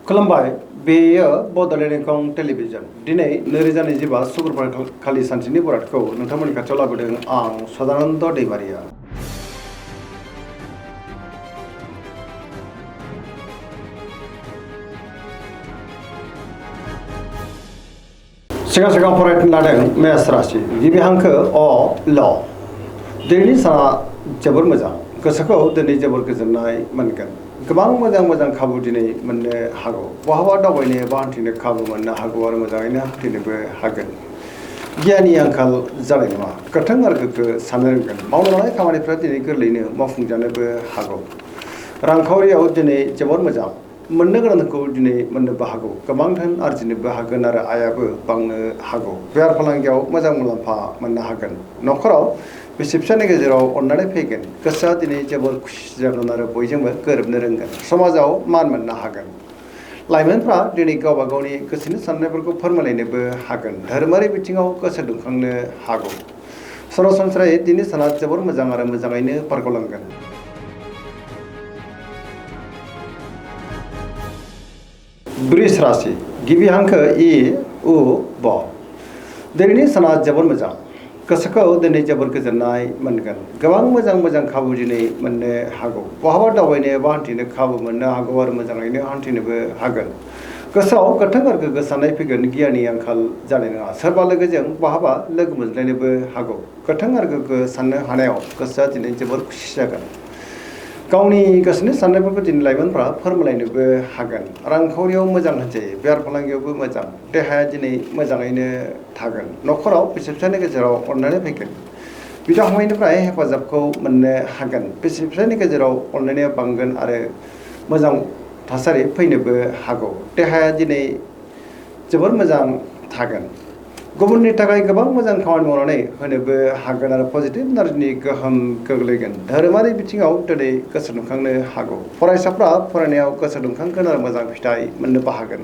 खुलुमबाय बेयो बड'लेण्ड इंखं टेलिभिजन दिनै 2025 सुक्रुबार खालि सानसेनि बरादखौ नोंथांमोननि खाथियाव लाबोदों आं सदानन्द दैमारिया। सिगां फरायनो लादों मेष राशि गिबि हांखो अ ल। दिनैनि साना जोबोर मोजां, गोसोखौ दिनै जोबोर गोजोननाय मोनगोन। गोबां मोजां खाबु दिनै मोननो हागौ। बहाबा दावबायनो एबा हान्थिनो खाबु मोननो हागौ आरो मोजाङैनो हान्थिनोबो हागोन। गियाननि आंखाल जानाय नङा, गोथों आरो गोग्गो साननो रोंगोन। मावनो लानाय खामानिफ्रा दिनै गोरलैयैनो मावफुंजानोबो हागौ। रांखावरियाव दिनै जोबोर मोजां, मोननो गोनांखौ दिनै मोननोबो हागौ। गोबां धोन आरजिनोबो हागोन आरो आयाबो बांनो हागौ। बेफार फालांगियाव मोजां मुलाम्फा मोननो हागोन। न'खराव बिसि फिसायनि गेजेराव अननानै फैगोन। गोसोआ दिनै जोबोर खुसि जागोन आरो बयजोंबो गोरोबनो रोंगोन। समाजाव मान मोननो हागोन। लाइमोनफ्रा दिनै गावबा गावनि गोसोनि साननायफोरखौ फोरमायलायनोबो हागोन। धोरोमारि बिथिङाव गोसो दुंखांनो हागौ। सरासनस्रायै दिनै साना जोबोर मोजां आरो मोजाङैनो बारग'लांगोन। वृष राशि गिबि हांखो इ उ ब। दिनैनि साना जोबोर मोजां, गोसोखौ दिनै जोबोर गोजोननाय मोनगोन। गोबां मोजां खाबु दिनै मोननो हागौ। बहाबा दावबायनो एबा हान्थिनो खाबु मोननो हागौ आरो मोजाङैनो हान्थिनोबो हागोन। गोसोआव गोथों आरो गोग्गो साननाय फैगोन। गियाननि आंखाल जानाय नङा, सोरबा लोगोजों बहाबा लोगो मोनज्लायनोबो हागौ। गोथों आरो गोग्गो साननो हानायाव गोसोआ दिनै जोबोर खुसि जागोन। गावनि गोसोनि साननायफोरखौ दिनै लाइमोनफ्रा फोरमायलायनोबो हागोन। रांखावरियाव मोजां होनजायो, बेफार फालांगियावबो मोजां। देहाया दिनै मोजाङैनो थागोन। न'खराव बिसि फिसायनि गेजेराव अननानै फैगोन। बिदा फंबायनिफ्राय हेफाजाबखौ मोननो हागोन। बिसि फिसायनि गेजेराव अनलायनाया बांगोन आरो मोजां थासारि फैनोबो हागौ। देहाया दिनै जोबोर मोजां थागोन। गुबुननि थाखाय गोबां मोजां खामानि मावनानै होनोबो हागोन आरो पजिटिभ एनार्जिनि गोहोम गोग्लैगोन। धोरोमारि बिथिङाव दिनै गोसो दुंखांनो हागौ। फरायसाफ्रा फरायनायाव गोसो दुंखांगोन आरो मोजां फिथाइ मोननोबो हागोन।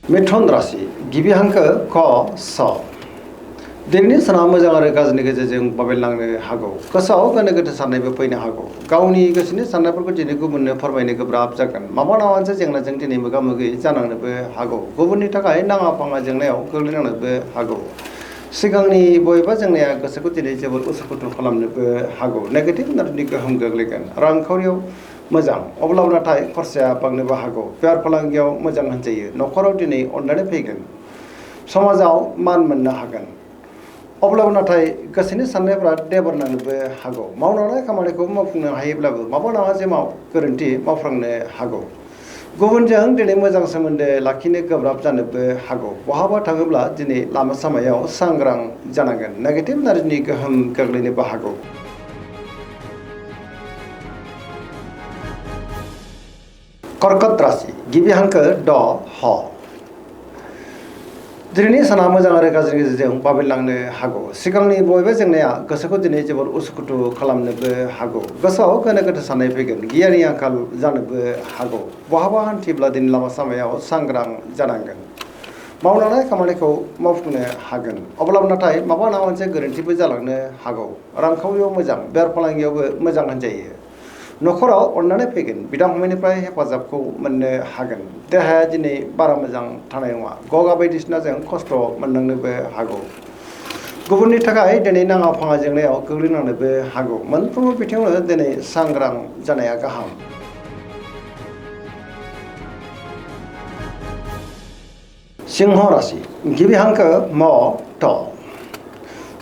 मिथुन राशि गिबि हांखो क स। दिनैनि साना मोजां आरो गाज्रिनि गेजेरजों बाबेनलांनो हागौ। गोसोआव गोनो गोथो साननायबो फैनो हागौ। गावनि गोसोनि साननायफोरखौ दिनै गुबुननो फोरमायनो गोब्राब जागोन। माबा मोनसे जेंनाजों दिनै मोगा मोगि जानांनोबो हागौ। गुबुननि थाखाय नाङा फाङा जेंनायाव गोग्लैनांनोबो हागौ। सिगांनि बबेबा जेंनाया गोसोखौ दिनै जोबोर उसुखुथु खालामनोबो हागौ। नेगेटिभ एनार्जिनि गोहोम गोग्लैगोन। रांखावरियाव मोजां, अब्लाबो नाथाय खरसाया बांनोबो हागौ। बेफार फालांगियाव मोजां होनजायो। न'खराव दिनै अननानै फैगोन। समाजाव मान मोननो हागोन। अब्लाबो नाथाय गोसोनि साननायफ्रा देबर नांनोबो हागौ। मावनो लानाय खामानिखौ मावफुंनो हायोब्लाबो माबा नङा जे गोरोन्थि मावफ्लांनो हागौ। गुबुनजों दिनै मोजां सोमोन्दो लाखिनो गोब्राब जानोबो हागौ। बहाबा थाङोब्ला दिनै लामा सामायाव सांग्रां जानांगोन। नेगेटिभ एनार्जिनि गोहोम गोग्लैनोबो हागौ। कर्कट राशि गिबि हांखो ड ह। दिनैनि साना मोजां आरो गाज्रिनि गेजेरजों बाबेनलांनो हागौ। सिगांनि बबेबा जेंनाया गोसोखौ दिनै जोबोर उसुखुथु खालामनोबो हागौ। गोसोआव गोनो गोथो साननाय फैगोन। गियाननि आंखाल जानोबो हागौ। बहाबा हान्थिब्ला दिनै लामा सामायाव सांग्रां जानांगोन। मावनो लानाय खामानिखौ मावफुंनो हागोन। अब्लाबो नाथाय माबा नङा मोनसे गोरोन्थिबो जालांनो हागौ। रांखावरियाव मोजां, बेफार फालांगियावबो मोजां होनजायो। न'खराव अननानै फैगोन। बिदा फंबायनिफ्राय हेफाजाबखौ मोननो हागोन। देहाया दिनै बारा मोजां थानाय नङा। गगा बायदिसिनाजों खस्थ' मोननांनोबो हागौ। गुबुननि थाखाय दिनै नाङा फाङा जेंनायाव गोग्लैनांनोबो हागौ। मोनफ्रोमबो बिथिङावनो दिनै सांग्रां जानाया गाहाम। सिंह राशि गिबि हांखो म थ।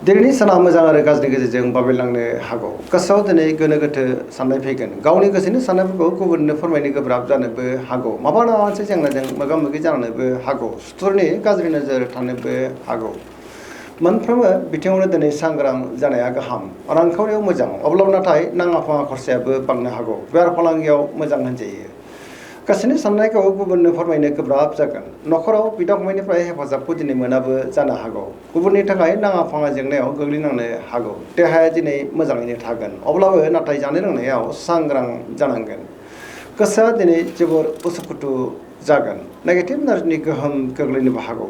दिनैनि साना मोजां आरो गाज्रिनि गेजेरजों बाबेनलांनो हागौ। गोसोआव दिनै गोनो गोथो साननाय फैगोन। गावनि गोसोनि साननायफोरखौ गुबुननो फोरमायनो गोब्राब जानोबो हागौ। माबा नङा मोनसे जेंनाजों मोगा मोगि जानोबो हागौ। सुथुरनि गाज्रि नोजोर थानोबो हागौ। मोनफ्रोमबो बिथिङावनो दिनै सांग्रां जानाया गाहाम। रांखावरियाव मोजां, अब्लाबो नाथाय नाङा फाङा खरसायाबो बांनो हागौ। बेफार फालांगियाव मोजां होनजायो। गोसोनि साननायखौ गुबुननो फोरमायनो गोब्राब जागोन। न'खराव बिदा फंबायनिफ्राय हेफाजाबखौ दिनै मोनाबो जानो हागौ। गुबुननि थाखाय नाङा फाङा जेंनायाव गोग्लैनांनो हागौ। देहाया दिनै मोजाङैनो थागोन। अब्लाबो नाथाय जानाय लोंनायाव सांग्रां जानांगोन। गोसोआ दिनै जोबोर उसुखुथु जागोन। नेगेटिभ एनार्जिनि गोहोम गोग्लैनोबो हागौ।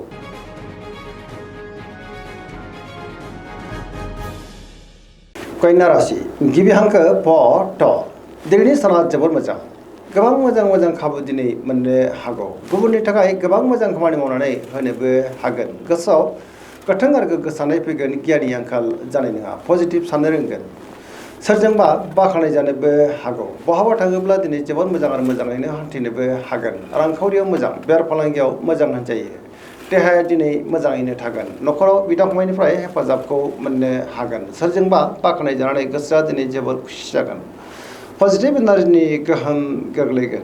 कन्या राशि गिबि हांखो प थ। दिनैनि साना जोबोर मोजां गोबां मोजां मोजां खाबु दिनै मोननो हागौ गुबुननि थाखाय गोबां मोजां खामानि मावनानै होनोबो हागोन गोसोआव गोथों आरो गोग्गो साननाय फैगोन गियाननि आंखाल जानाय नङा पजिटिभ साननो रोंगोन सोरजोंबा बाख्नाय जानोबो हागौ बहाबा थाङोब्ला दिनै जोबोर मोजां आरो मोजाङैनो हान्थिनोबो हागोन रांखावरियाव मोजां बेफार फालांगियाव मोजां होनजायो देहाया दिनै मोजाङैनो थागोन न'खराव बिदा फंबायनिफ्राय हेफाजाबखौ मोननो हागोन सोरजोंबा बाख्नाय जानानै गोसोआ दिनै जोबोर खुसि जागोन पजिटिभ एनार्जिनि गोहोम गोग्लैगोन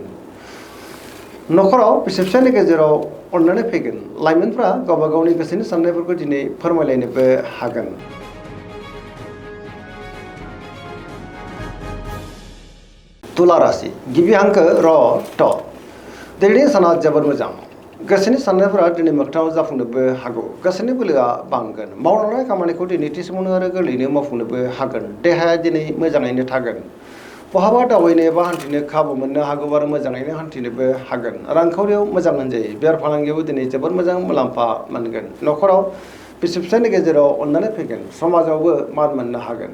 न'खराव बिसि फिसायनि गेजेराव अननानै फैगोन लाइमोनफ्रा गावबा गावनि गोसोनि साननायफोरखौ दिनै फोरमायलायनोबो हागोन तुला राशि गिबि हांखो र ट दिनैनि साना जोबोर मोजां गोसोनि साननायफोरा दिनै मोगथाङाव जाफुंनोबो हागौ गोसोनि बोलोआ बांगोन मावलांनाय खामानिखौ दिनै थि समावनो आरो गोरलैयैनो मावफुंनोबो हागोन देहाया दिनै मोजाङैनो थागोन बहाबा दावबायनो एबा हान्थिनो खाबु मोननो हागौ आरो मोजाङैनो हान्थिनोबो हागोन रांखावरियाव मोजां होनजायो बेफार फालांगियाव दिनै जोबोर मोजां मुलाम्फा मोनगोन न'खराव बिसि फिसायनि गेजेराव अननानै फैगोन समाजावबो मान मोननो हागोन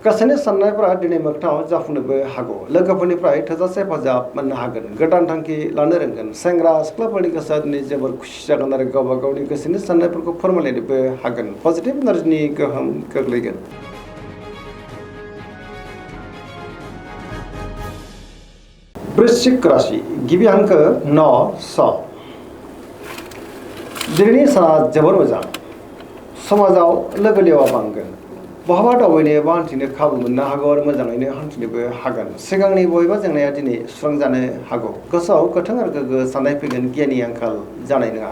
गोसोनि साननायफोरा दिनै मोगथाङाव जाफुंनोबो हागौ लोगोफोरनिफ्राय थोजासे हेफाजाब मोननो हागोन गोदान थांखि लानो रोंगोन सेंग्रा सिख्लाफोरनि गोसोआ दिनै जोबोर खुसि जागोन आरो गावबा गावनि गोसोनि साननायफोरखौ फोरमायलायनोबो हागोन पजिटिभ एनार्जिनि गोहोम गोग्लैगोन वृश्चिक राशि गिबि हांखो न स दिनैनि साना जोबोर मोजां समाजाव लोगो लेवा बांगोन बहाबा दावबायनो एबा हान्थिनो खाबु मोननो हागौ आरो मोजाङैनो हान्थिनोबो हागोन सिगांनि बबेबा जेंनाया दिनै सुस्रांजानो हागौ गोसोआव गोथों आरो गोग्गो साननाय फैगोन गियाननि आंखाल जानाय नङा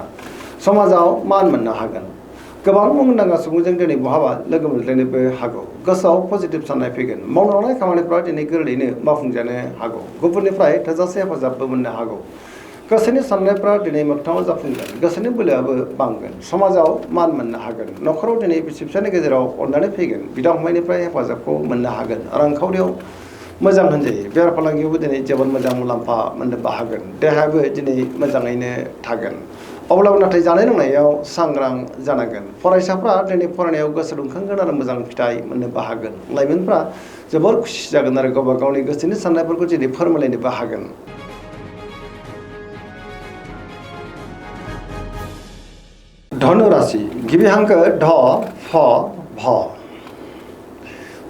समाजाव मान मोननो हागोन गोबां मुंदांखा सुबुंजों दिनै बहाबा लोगो मोनज्लायनोबो हागौ गोसोआव पजिटिभ साननाय फैगोन मावनो लानाय खामानिफ्रा दिनै गोरलैयैनो मावफुंजानो हागौ गुबुननिफ्राय थोजासे हेफाजाबबो मोननो हागौ गोसोनि साननायफ्रा दिनै मोगथाङाव जाफुंगोन गोसोनि बोलोआबो बांगोन समाजाव मान मोननो हागोन न'खराव दिनै बिसि फिसायनि गेजेराव अननानै फैगोन बिदा फंबायनिफ्राय हेफाजाबखौ मोननो हागोन रांखावरियाव मोजां होनजायो बेफार फालांगियावबो दिनै जोबोर मोजां मुलाम्फा मोननोबो हागोन देहायाबो दिनै मोजाङैनो थागोन अब्लाबो नाथाय जानाय लोंनायाव सांग्रां जानांगोन फरायसाफ्रा दिनै फरायनायाव गोसो दुंखांगोन आरो मोजां फिथाइ मोननोबो हागोन लाइमोनफ्रा जोबोर खुसि जागोन आरो गावबा गावनि गोसोनि साननायफोरखौ दिनै फोरमायलायनोबो हागोन धनु राशि गिबि हांखो ढ फ भ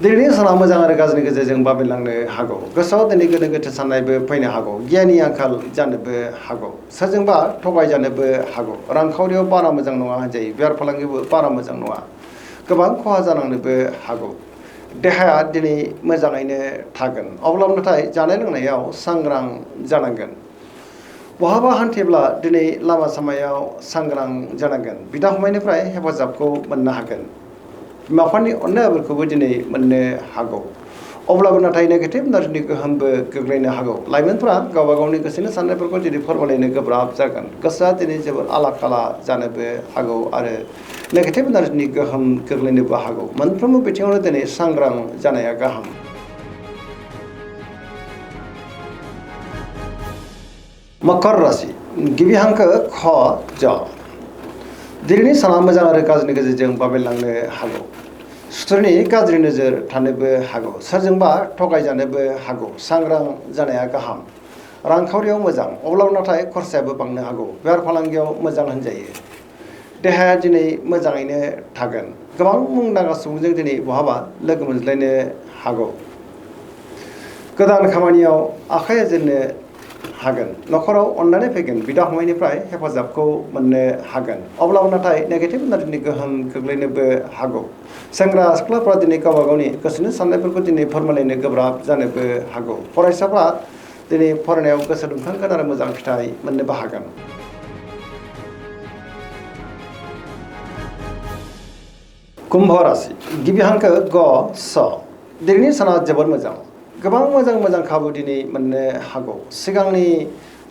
दिनैनि साना मोजां आरो गाज्रिनि गेजेरजों बाबेनलांनो हागौ गोसोआव दिनै गोनो गोथो साननायबो फैनो हागौ गियाननि आंखाल जानोबो हागौ सोरजोंबा थगायजानोबो हागौ रांखावरियाव बारा मोजां नङा होनजायो बेफार फालांगियावबो बारा मोजां नङा गोबां खहा जानांनोबो हागौ देहाया दिनै मोजाङैनो थागोन अब्लाबो नाथाय जानाय लोंनायाव सांग्रां जानांगोन बहाबा हान्थिब्ला दिनै लामा सामायाव सांग्रां जानांगोन बिदा फंबायनिफ्राय हेफाजाबखौ मोननो हागोन बिमा बिफानि अननाय आबोरखौबो दिनै मोननो हागौ अब्लाबो नाथाय नेगेटिभ एनार्जिनि गोहोमबो गोग्लैनो हागौ लाइमोनफ्रा गावबा गावनि गोसोनि साननायफोरखौ दिनै फोरमायलायनो गोब्राब जागोन गोसोआ दिनै जोबोर आला खाला जानोबो हागौ आरो नेगेटिभ एनार्जिनि गोहोम गोग्लैनोबो हागौ मोनफ्रोमबो बिथिङावनो दिनै सांग्रां जानाया गाहाम मकर राशि गिबि हांखो ख ज दिनैनि साना मोजां आरो गाज्रिनि गेजेरजों बाबेनलांनो हागौ सुथुरनि गाज्रि नोजोर थानोबो हागौ सोरजोंबा थगायजानोबो हागौ सांग्रां जानाया गाहाम रांखावरियाव मोजां अब्लाबो नाथाय खरसायाबो बांनो हागौ बेफार फालांगियाव मोजां होनजायो देहाया दिनै मोजाङैनो थागोन गोबां मुंदांखा सुबुंजों दिनै बहाबा लोगो मोनज्लायनो हागौ गोदान खामानियाव आखाइ होजेननो हागोन न'खराव अननानै फैगोन बिदा फंबायनिफ्राय हेफाजाबखौ मोननो हागोन अब्लाबो नाथाय नेगेटिभ एनार्जिनि गोहोम गोग्लैनोबो हागौ सेंग्रा सिख्लाफ्रा दिनै गावबा गावनि गोसोनि साननायफोरखौ दिनै फोरमायलायनो गोब्राब जानोबो हागौ फरायसाफ्रा दिनै फरायनायाव गोसो दुंखांगोन आरो मोजां फिथाइ मोननोबो हागोन कुम्भ राशि गिबि हांखो ग स दिनैनि साना जोबोर मोजां गोबां मोजां मोजां खाबु दिनै मोननो हागौ सिगांनि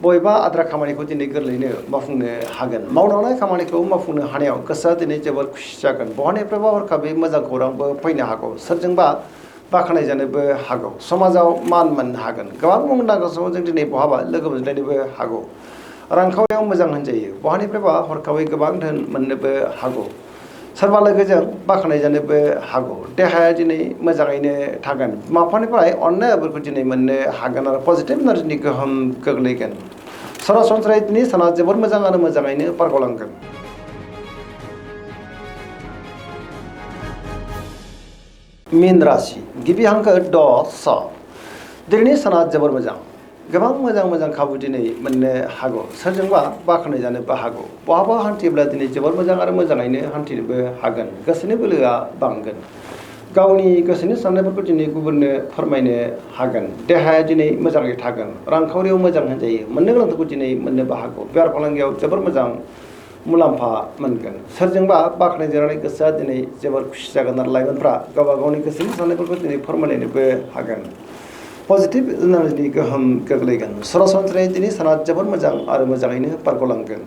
बबेबा आद्रा खामानिखौ दिनै गोरलैयैनो मावफुंनो हागोन मावनो लानाय खामानिखौ मावफुंनो हानायाव गोसोआ दिनै जोबोर खुसि जागोन बहानिफ्रायबा हरखाबै मोजां खौरांबो फैनो हागौ सोरजोंबा बाख्नाय जानोबो हागौ समाजाव मान मोननो हागोन गोबां मुंदांखा सुबुंजों दिनै बहाबा लोगो मोनज्लायनोबो हागौ रांखावरियाव मोजां होनजायो बहानिफ्रायबा हरखाबै गोबां धोन मोननोबो हागौ सोरबा लोगोजों बाख्नायजानोबो हागौ देहाया दिनै मोजाङैनो थागोन बिमा बिफानिफ्राय अननायफोरखौ दिनै मोननो हागोन आरो पजिटिभ एनार्जिनि गोहोम गोग्लैगोन सरासनस्रायै दिनै साना जोबोर मोजां आरो मोजाङैनो बारग'लांगोन। मीन राशि गिबि हांखो ड स दिनैनि साना जोबोर मोजां गोबां मोजां खाबु दिनै मोननो हागौ सोरजोंबा बाख्नायजानोबो हागौ बहाबा हान्थियोब्ला दिनै जोबोर मोजां आरो मोजाङैनो हान्थिनोबो हागोन गोसोनि बोलोआ बांगोन गावनि गोसोनि साननायफोरखौ दिनै गुबुननो फोरमायनो हागोन देहाया दिनै मोजाङै थागोन रांखावरियाव मोजां होनजायो मोननो गोनांखौ दिनै मोननोबो हागौ बेफार फालांगियाव जोबोर मोजां मुलाम्फा मोनगोन सोरजोंबा बाख्नायजानानै गोसोआ दिनै जोबोर खुसि जागोन आरो लाइमोनफ्रा गावबा गावनि गोसोनि साननायफोरखौ दिनै फोरमायलायनोबो हागोन पजिटिभ एनार्जिनि गोहोम गोग्लैगोन सरासनस्रायै दिनै साना जोबोर मोजां आरो मोजाङैनो बारग'लांगोन।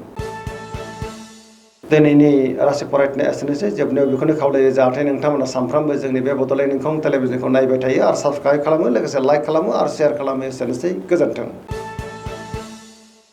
दिनैनि राशि फरायनाया एसेनोसै जोबनायाव बेखौनो खावलायो जाहाथे नोंथांमोना सानफ्रामबो जोंनि बे बड'लेण्ड इंखं टेलिभिजनखौ नायबाय थायो आरो साबस्क्राइब खालामो लोगोसे लाइक खालामो आरो शेयार खालामो एसेनोसै गोजोन्थों।